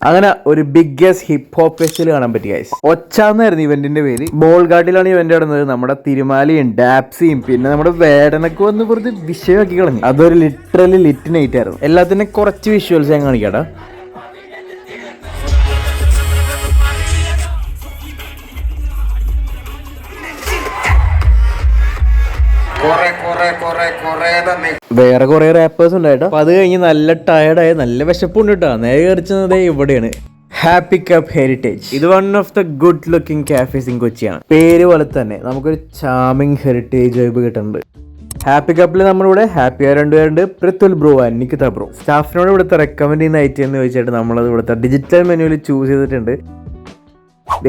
അങ്ങനെ ഒരു biggest hip hop festival കാണാൻ പറ്റി ഗൈസ്. ഒച്ചാന്നായിരുന്നു ഇവന്റിന്റെ പേര്. ബോൾഗാട്ടിലാണ് ഇവന്റ് നടന്നത്. നമ്മുടെ തിരുമാലിയും ഡാപ്സിയും പിന്നെ നമ്മുടെ വേടനൊക്കെ വന്ന് വെറുതെ വിഷയമാക്കി കളഞ്ഞു. അതൊരു ലിറ്ററലി ലിറ്റ് നൈറ്റ് ആയിരുന്നു. എല്ലാത്തിനും കുറച്ച് വിഷ്വൽസ് ഞാൻ കാണിക്കാട്ടാ. വേറെ കുറെ റാപ്പേഴ്സ് ഉണ്ടായിട്ടോ. അപ്പൊ അത് കഴിഞ്ഞ് നല്ല ടയർഡായ നല്ല വിശപ്പുണ്ട് കേട്ടോ. നേരെ കയറിച്ചത് ഇവിടെയാണ്, ഹാപ്പി കപ്പ് ഹെറിറ്റേജ്. ഇത് one of the good looking cafes in കൊച്ചിയാണ്. പേര് പോലെ തന്നെ നമുക്കൊരു ചാമിങ് ഹെറിറ്റേജ് വൈബ് കിട്ടുന്നുണ്ട്. ഹാപ്പി കപ്പിൽ നമ്മളിവിടെ ഹാപ്പി ആയ രണ്ടുപേരുണ്ട്, പൃഥ്വിൽ ബ്രോ, നിക്കിത ബ്രോ. സ്റ്റാഫിനോട് ഇവിടുത്തെ റെക്കമെൻഡ് ചെയ്യുന്ന ഐറ്റം എന്ന് ചോദിച്ചിട്ട് നമ്മളത് ഇവിടുത്തെ ഡിജിറ്റൽ മെനുവിൽ ചൂസ് ചെയ്തിട്ടുണ്ട്.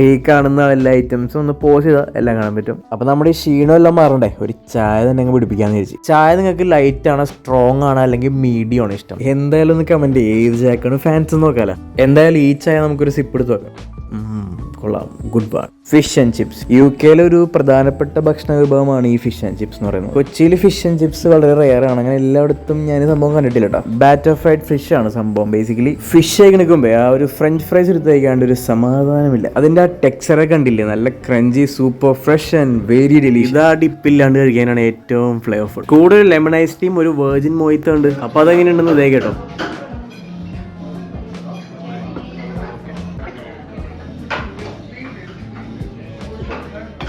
ഈ കാണുന്ന എല്ലാ ഐറ്റംസും ഒന്ന് പോസ് ചെയ്താൽ എല്ലാം കാണാൻ പറ്റും. അപ്പൊ നമ്മുടെ ഈ ക്ഷീണം എല്ലാം മാറണ്ടേ, ഒരു ചായ തന്നെ അങ്ങ് പിടിപ്പിക്കാന്ന് വിചാരിച്ചു. ചായ നിങ്ങൾക്ക് ലൈറ്റ് ആണോ, സ്ട്രോങ് ആണോ, അല്ലെങ്കിൽ മീഡിയം ആണോ ഇഷ്ടം? എന്തായാലും ഒന്ന് കമന്റ് ഏത് ചായക്കാണ് ഫാൻസ് നോക്കാലോ. എന്തായാലും ഈ ചായ നമുക്കൊരു സിപ്പ് എടുത്ത് നോക്കാം. കൊള്ളാം, good bar. Fish and chips UK-ലെ ഒരു പ്രധാനപ്പെട്ട ഭക്ഷണ വിഭവമാണ് ഈ ഫിഷ് ആൻഡ് ചിപ്സ് എന്ന് പറയുന്നത്. കൊച്ചിയിൽ ഫിഷ് ആൻഡ് ചിപ്സ് വളരെ റെയർ ആണ്. അങ്ങനെ എല്ലായിടത്തും ഞാൻ സംഭവം കണ്ടിട്ടില്ല കേട്ടോ. ബാറ്റർ ഫ്രൈഡ് ഫിഷ് ആണ് സംഭവം. ബേസിക്കലി ഫിഷ് കഴിക്കുമ്പോ ആ ഒരു ഫ്രഞ്ച് ഫ്രൈസ് എടുത്ത് കഴിക്കാണ്ട് ഒരു സമാധാനമില്ല. അതിന്റെ ആ ടെക്സ്ചറെ കണ്ടില്ലേ, നല്ല crunchy, super fresh and very delicious. ഇതാ ഡിപ്പില്ലാണ്ട് കഴിക്കാനാണ് ഏറ്റവും ഫ്ലേവർഫുൾ. കൂടുതൽ ലെമൺ ഐസ് ടീം, ഒരു വെർജിൻ മൊയ്ത്ത ഉണ്ട്. അപ്പൊ അതെങ്ങനെയുണ്ടെന്ന് ഇതേ കേട്ടോ.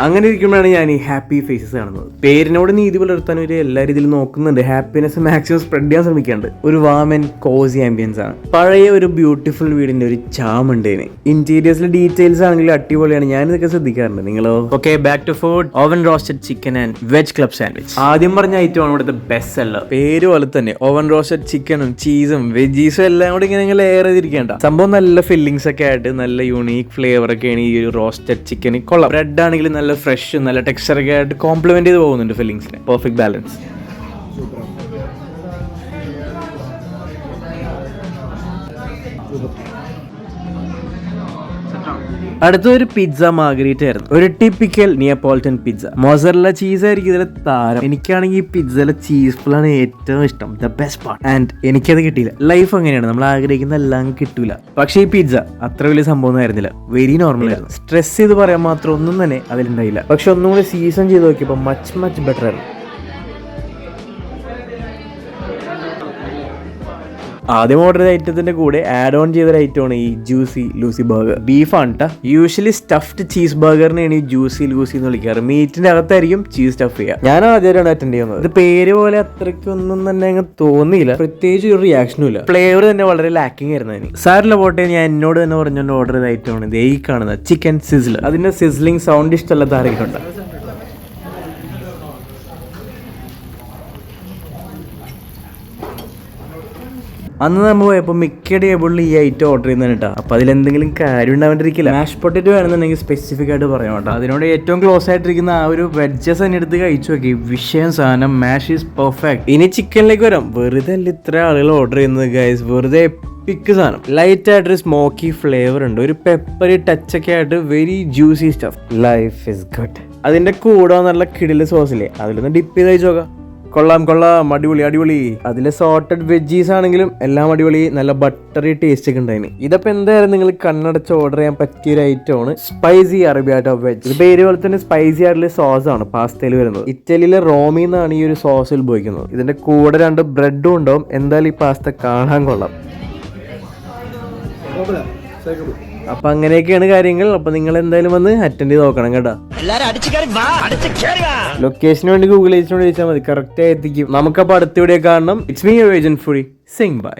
അങ്ങനെ ഇരിക്കുമ്പോഴാണ് ഞാൻ ഈ ഹാപ്പി ഫേസസ് കാണുന്നത്. പേരിനോട് നീതി പുലർത്താൻ ഒരു എല്ലാ രീതിയിലും നോക്കുന്നുണ്ട്. ഹാപ്പിനെസ് മാക്സിമം സ്പ്രെഡ് ചെയ്യാൻ ശ്രമിക്കുന്നുണ്ട്. ഒരു വാം ആൻഡ് കോസി ആംബിയൻസ് ആണ്. പഴയ ഒരു ബ്യൂട്ടിഫുൾ വീടിന്റെ ഒരു ചാം ഉണ്ട് ഇതിന്. ഇന്റീരിയേഴ്സിലെ ഡീറ്റെയിൽസ് ആണെങ്കിലും അടിപൊളിയാണ്. ഞാനിതൊക്കെ ശ്രദ്ധിക്കാറുണ്ട്. നിങ്ങളോ? Okay, back to food. Oven roasted chicken and veg club sandwich. ആദ്യം പറഞ്ഞ ഐറ്റം ആണ് ഇവിടുത്തെ ബെസ്റ്റ് സെല്ലർ. പേര് പോലെ തന്നെ ഓവൻ റോസ്റ്റഡ് ചിക്കനും ചീസും വെജീസും എല്ലാം കൂടി ഇങ്ങനെ ലെയർ ചെയ്തിരിക്കേണ്ട സംഭവം. നല്ല ഫില്ലിങ്സ് ഒക്കെ ആയിട്ട് നല്ല യൂണീക് ഫ്ലേവർ ഒക്കെയാണ് ഈ ഒരു റോസ്റ്റഡ് ചിക്കൻ. കൊള്ളാം. ബ്രെഡ് ആണെങ്കിലും നല്ല ഫ്രഷ്, നല്ല ടെക്സ്ചർ ഒക്കെ ആയിട്ട് കോംപ്ലിമെന്റ് ചെയ്ത് പോകുന്നുണ്ട് ഫില്ലിങ്സിന്. Perfect balance. അടുത്തൊരു പിസ്സ മാർഗരീറ്റ ആയിരുന്നു. ഒരു typical Neapolitan pizza. Mozzarella cheese ആയിരിക്കും ഇതിലെ താരം. എനിക്കാണെങ്കിൽ ഈ പിസ്സയിലെ ചീസ് ഫുള്ളാണ് ഏറ്റവും ഇഷ്ടം, ദ ബെസ്റ്റ് പാർട്ട്. ആൻഡ് എനിക്കത് കിട്ടിയില്ല. ലൈഫ് അങ്ങനെയാണ്, നമ്മൾ ആഗ്രഹിക്കുന്ന എല്ലാം കിട്ടൂല. പക്ഷേ ഈ പിസ്സ അത്ര വലിയ സംഭവം ആയിരുന്നില്ല. വെരി നോർമൽ ആയിരുന്നു. സ്ട്രെസ് ചെയ്ത് പറയാൻ മാത്രം ഒന്നും തന്നെ അതിലുണ്ടായില്ല. പക്ഷെ ഒന്നും കൂടി സീസൺ ചെയ്ത് നോക്കിയപ്പോൾ മച്ച് ബെറ്റർ ആയിരുന്നു. ആദ്യം ഓർഡർ ചെയ്ത ഐറ്റത്തിന്റെ കൂടെ ആഡ് ഓൺ ചെയ്ത ഐറ്റമാണ് ഈ ജ്യൂസി ലൂസി ബർഗർ. ബീഫാണ് കേട്ടോ. യൂഷ്വലി സ്റ്റഫ്ഡ് ചീസ് ബർഗറിനെയാണ് ഈ ജ്യൂസി ലൂസി എന്ന് വിളിക്കാറ്. മീറ്റിന്റെ അകത്തായിരിക്കും ചീസ് സ്റ്റഫ് ചെയ്യുക. ഞാൻ ആദ്യമായിട്ടാണ് അറ്റൻഡ് ചെയ്യുന്നത്. ഇത് പേര് പോലെ അത്രയ്ക്കൊന്നും തന്നെ അങ്ങ് തോന്നിയില്ല. പ്രത്യേകിച്ച് ഒരു റിയാക്ഷനും ഇല്ല. ഫ്ലേവർ തന്നെ വളരെ ലാക്കിംഗ് ആയിരുന്നു അതിന്. സാറിലെ പോട്ടെ, ഞാൻ എന്നോട് തന്നെ പറഞ്ഞുകൊണ്ട് ഓർഡർ ചെയ്ത ഐറ്റമാണ് ഇത് ഈ കാണുന്നത് ചിക്കൻ സിസിലർ. അതിന്റെ സിസിലിംഗ് സൗണ്ട് ഇഷ്ടമല്ലാത്ത ആരെങ്കിലും ഉണ്ട്? അന്ന് നമ്മൾ പോയപ്പോൾ മിക്ക ടേബിളിൽ ഈ ഐറ്റം ഓർഡർ ചെയ്യുന്നതാണ് കേട്ടോ. അപ്പോൾ അതിലെന്തെങ്കിലും കാര്യം ഉണ്ടാവേണ്ടിരിക്കില്ല. മാഷ് പൊട്ടറ്റോ വേണമെന്നുണ്ടെങ്കിൽ സ്പെസിഫിക് ആയിട്ട് പറയാം കേട്ടോ. അതിനോട് ഏറ്റവും ക്ലോസ് ആയിട്ടിരിക്കുന്ന ആ ഒരു വെഡ്ജസ് തന്നെ എടുത്ത് കഴിച്ചു നോക്കി. വിഷയം സാധനം, മാഷ് ഈസ് പെർഫെക്റ്റ്. ഇനി ചിക്കനിലേക്ക് വരാം. വെറുതെ അല്ല ഇത്ര ആളുകൾ ഓർഡർ ചെയ്യുന്നത് ഗൈസ്, വെറുതെ പിക്ക് സാധനം. ലൈറ്റ് ആയിട്ടൊരു സ്മോക്കി ഫ്ലേവർ ഉണ്ട്, ഒരു പെപ്പറി ടച്ച് ഒക്കെ ആയിട്ട് very juicy stuff. Life is good. അതിന്റെ കൂടെ നല്ല കിടില് സോസില്ലേ, അതിലൊന്ന് ഡിപ്പ് ചെയ്ത് കഴിച്ചു നോക്കാം. കൊള്ളാം, അടിപൊളി. അതിലെ സോർട്ടഡ് വെജീസ് ആണെങ്കിലും എല്ലാം അടിപൊളി. നല്ല ബട്ടറി ടേസ്റ്റ് ഒക്കെ ഉണ്ടായിന്. ഇതപ്പോൾ എന്തായാലും നിങ്ങൾ കണ്ണടച്ച് ഓർഡർ ചെയ്യാൻ പറ്റിയ ഒരു ഐറ്റമാണ് സ്പൈസി അറബിയാട്ടോ വെജ്. ഇത് പേര് പോലെ തന്നെ സ്പൈസി ആയിട്ടുള്ള സോസ് ആണ് പാസ്തയിൽ വരുന്നത്. ഇറ്റലിയിലെ റോമിൽ നിന്നാണ് ഈ ഒരു സോസ് ഉത്ഭവിക്കുന്നത്. ഇതിന്റെ കൂടെ 2 ബ്രെഡും ഉണ്ടാവും. എന്തായാലും ഈ പാസ്ത കാണാൻ കൊള്ളാം. അപ്പൊ അങ്ങനെയൊക്കെയാണ് കാര്യങ്ങൾ. അപ്പൊ നിങ്ങൾ എന്തായാലും വന്ന് അറ്റൻഡ് ചെയ്ത് നോക്കണം കേട്ടോ. ലൊക്കേഷന് വേണ്ടി ഗൂഗിൾ ഏജന്റിനോട് ചോദിച്ചാൽ മതി, കറക്റ്റ് ആയി എത്തിക്കും. നമുക്കപ്പോൾ അടുത്ത വീഡിയോ കാണണം. It's me your agent foodie. Sing by.